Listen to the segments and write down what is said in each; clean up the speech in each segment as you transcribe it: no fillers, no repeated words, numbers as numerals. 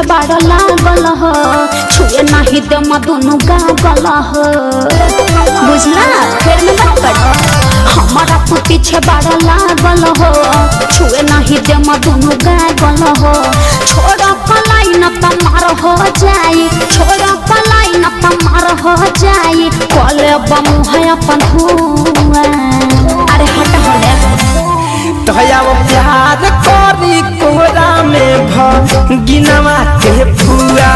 पीछे बाड़ लागल हो छुए नहीं दे दोनों गागल हो बुझला फिर में मत पड़ हमारा तू पीछे बाड़ लागल हो छुए नहीं दे दोनों गागल हो छोड़ पलाई न तमार हो जाई छोड़ पलाई न तमार हो जाई कले बमुह अपन हुआ अरे हट हले तोया वो प्यार करी कोरा में गिनवा के फुआ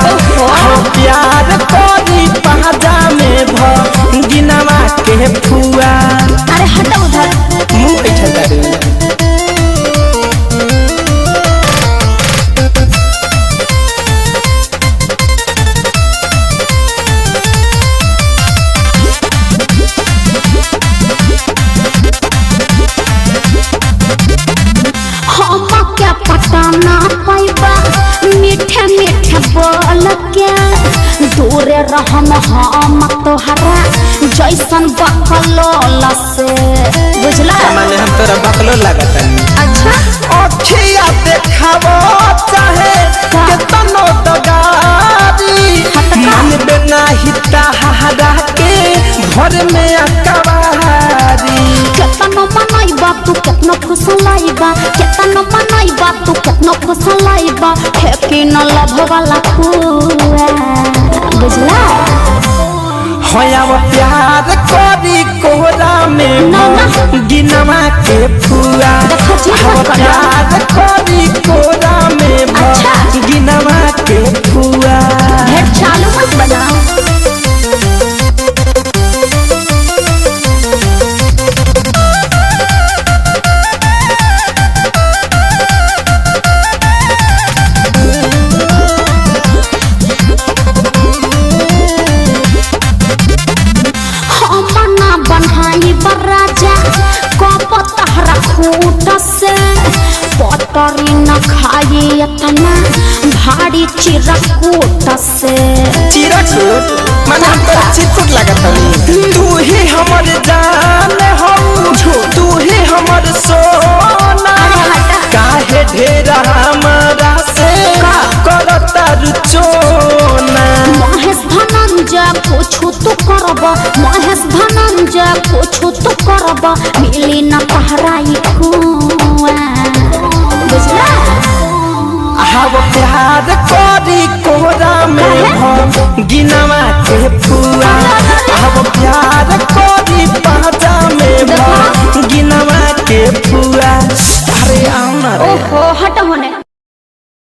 प्यार करी पाजा में गिनवा के फुआ अरे हट उधर मुंह कैसे करे पटाना पाइबा मीठे मीठे बोल के दूरे रहम हम तोहरा जैसन बकलोल से बुझला माने हम तोरा बकलो लागत अच्छा अखिया देखावो चाहे केतनो दगारी मन बिना हिता हरा के घर में अकवारी केतनो मनैबा तू केतनो फुसलाइबा केतनो मनैबा तू केतनो फुसलाइबा फेंकी न लभ वाला खुआ बुझला होया वो प्यार करी कोहरा में गिनवा के फुआ प्यार करी कोहरा में गिनवा के फुआ ढेर चालू मत बनाओ पतरी न खाई इतना भारी चिरकूट से चिरकूट माने हम तो चिरकूट लागत हनी तू ही हमर जान हो तू ही हमर सोना काहे ढेर हमरा से करता रुचोना महेश धनंजय पूछू तो करब महेश धनंजय पूछू तो करब मिली न पहराई खुआ बुझला वो प्यार करी कोहरा में गिनवा के फुआ